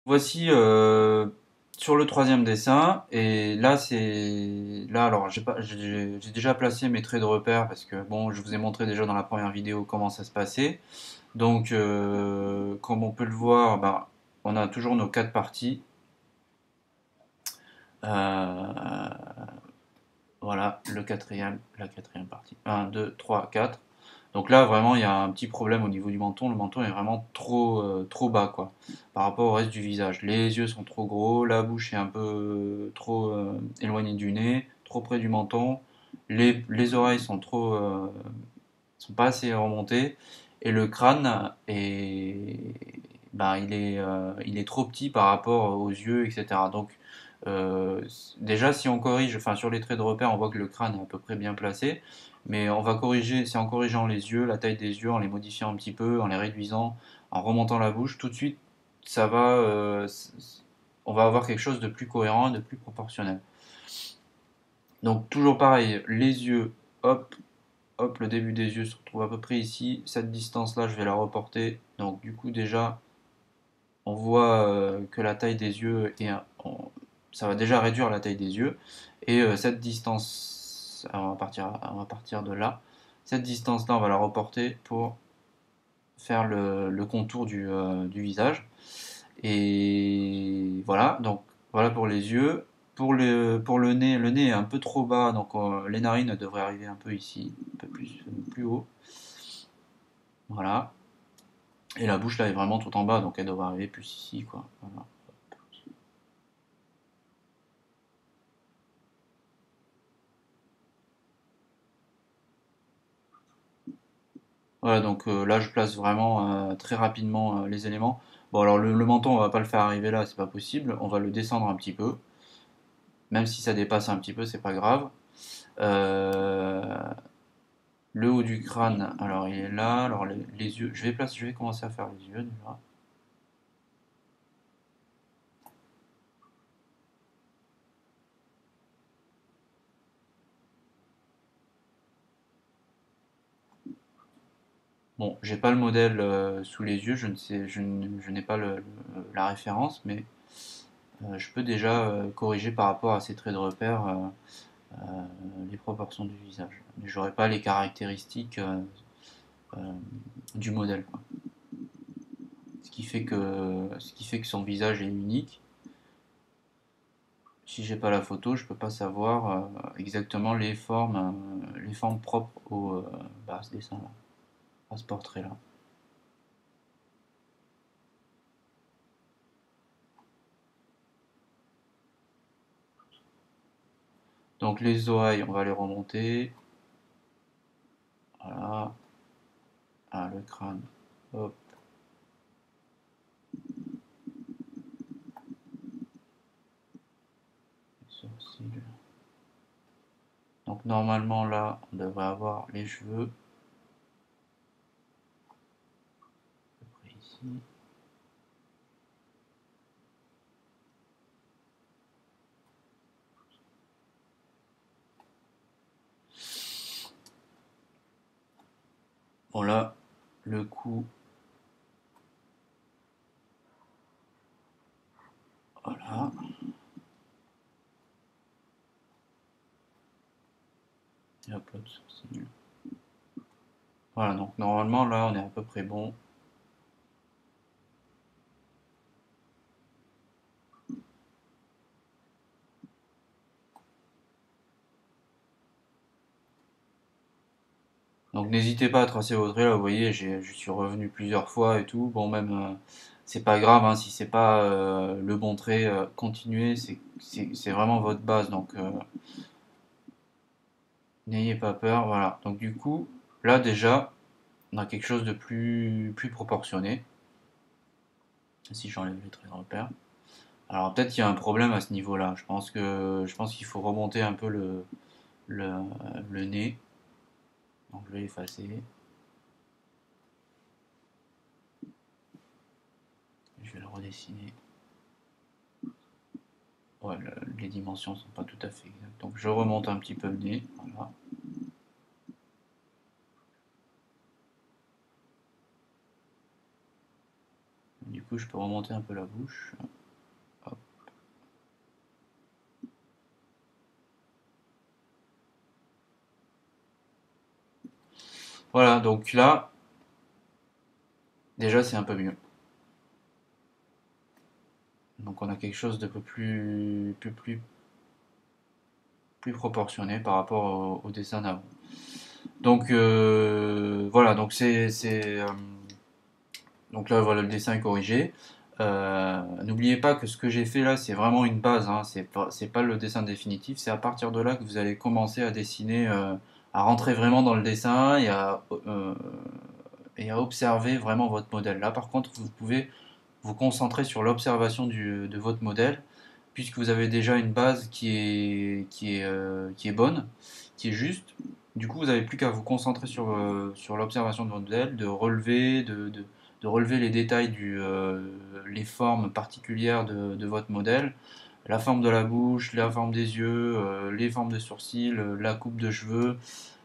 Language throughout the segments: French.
Voici sur le troisième dessin, et là alors j'ai déjà placé mes traits de repère parce que bon, je vous ai montré déjà dans la première vidéo comment ça se passait. Donc comme on peut le voir, ben, on a toujours nos quatre parties. Euh, voilà, la quatrième partie. Un, 2, 3, 4. Donc là, vraiment, il y a un petit problème au niveau du menton. Le menton est vraiment trop bas, quoi, par rapport au reste du visage. Les yeux sont trop gros, la bouche est un peu trop éloignée du nez, trop près du menton. Les oreilles sont pas assez remontées. Et le crâne il est trop petit par rapport aux yeux, etc. Donc, euh, déjà, si on corrige, enfin sur les traits de repère, on voit que le crâne est à peu près bien placé, mais on va corriger, c'est en corrigeant les yeux, la taille des yeux, en les modifiant un petit peu, en les réduisant, en remontant la bouche, tout de suite, ça va, on va avoir quelque chose de plus cohérent, de plus proportionnel. Donc toujours pareil, les yeux, hop, hop, le début des yeux se retrouve à peu près ici. Cette distance-là, je vais la reporter. Donc du coup déjà, on voit que la taille des yeux ça va déjà réduire la taille des yeux. Et cette distance, alors on va partir de là. Cette distance-là, on va la reporter pour faire le contour du visage. Et voilà, donc voilà pour les yeux. Pour le nez est un peu trop bas, donc les narines devraient arriver un peu ici, un peu plus haut. Voilà. Et la bouche là est vraiment tout en bas, donc elle devrait arriver plus ici, quoi. Voilà. Voilà, donc là je place vraiment très rapidement les éléments. Bon, alors le menton, on va pas le faire arriver là, c'est pas possible. On va le descendre un petit peu. Même si ça dépasse un petit peu, c'est pas grave. Euh, le haut du crâne, alors il est là. Alors les yeux, je vais commencer à faire les yeux déjà. Bon, j'ai pas le modèle sous les yeux, je ne sais, je n'ai pas la référence, mais je peux déjà corriger par rapport à ces traits de repère les proportions du visage. Mais j'aurais pas les caractéristiques euh, du modèle, quoi. Ce qui fait que son visage est unique. Si j'ai pas la photo, je peux pas savoir exactement les formes propres à ce dessin-là, à ce portrait-là. Donc les oreilles, on va les remonter. Voilà. Ah, le crâne. Hop, les sourcils. Donc normalement là, on devrait avoir les cheveux. À peu près ici. Bon là, le cou. Voilà. Et hop, l'autre sourcil. Voilà, donc normalement là, on est à peu près bon. Donc n'hésitez pas à tracer votre trait, là vous voyez, je suis revenu plusieurs fois et tout. Bon, même c'est pas grave hein, si c'est pas le bon trait, continuez, c'est vraiment votre base, donc n'ayez pas peur. Voilà, donc du coup, là déjà, on a quelque chose de plus proportionné. Si j'enlève les traits de repère. Alors peut-être qu'il y a un problème à ce niveau-là. Je pense qu'il faut remonter un peu le, le nez. Donc je vais effacer. Je vais le redessiner. Ouais, les dimensions sont pas tout à fait exactes. Donc je remonte un petit peu le nez. Voilà. Du coup, je peux remonter un peu la bouche. Voilà, donc là, déjà c'est un peu mieux. Donc on a quelque chose de peu plus proportionné par rapport au dessin d'avant. Donc voilà, donc là voilà le dessin est corrigé. N'oubliez pas que ce que j'ai fait là c'est vraiment une base, hein, c'est pas le dessin définitif, c'est à partir de là que vous allez commencer à dessiner, à rentrer vraiment dans le dessin et à observer vraiment votre modèle. Là par contre vous pouvez vous concentrer sur l'observation de votre modèle, puisque vous avez déjà une base qui est bonne, qui est juste. Du coup, vous n'avez plus qu'à vous concentrer sur l'observation de votre modèle, de relever les détails, les formes particulières de votre modèle, la forme de la bouche, la forme des yeux, les formes de sourcils, la coupe de cheveux,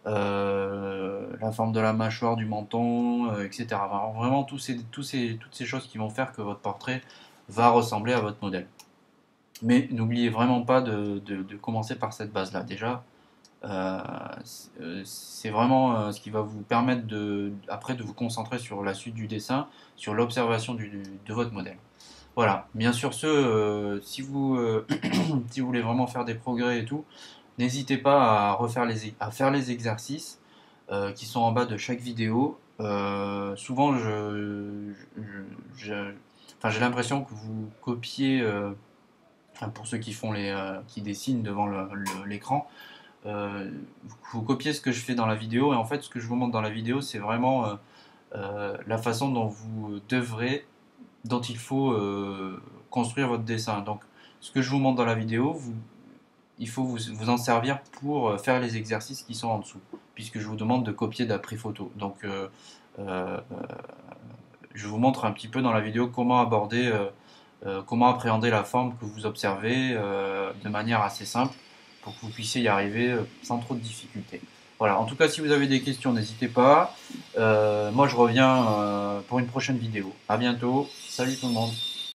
la forme de la mâchoire, du menton, etc. Alors, vraiment, toutes ces choses qui vont faire que votre portrait va ressembler à votre modèle. Mais n'oubliez vraiment pas de commencer par cette base-là. Déjà, c'est vraiment ce qui va vous permettre après de vous concentrer sur la suite du dessin, sur l'observation de votre modèle. Voilà, bien sûr, si vous voulez vraiment faire des progrès et tout, n'hésitez pas à faire les exercices qui sont en bas de chaque vidéo. Souvent, enfin, j'ai l'impression que vous copiez, enfin, pour ceux qui dessinent devant l'écran, vous copiez ce que je fais dans la vidéo et en fait, ce que je vous montre dans la vidéo, c'est vraiment la façon dont il faut construire votre dessin. Donc, ce que je vous montre dans la vidéo, il faut vous en servir pour faire les exercices qui sont en dessous, puisque je vous demande de copier d'après photo. Donc, euh, je vous montre un petit peu dans la vidéo comment appréhender la forme que vous observez de manière assez simple pour que vous puissiez y arriver sans trop de difficultés. Voilà, en tout cas, si vous avez des questions, n'hésitez pas. Moi, je reviens pour une prochaine vidéo. À bientôt. Salut tout le monde.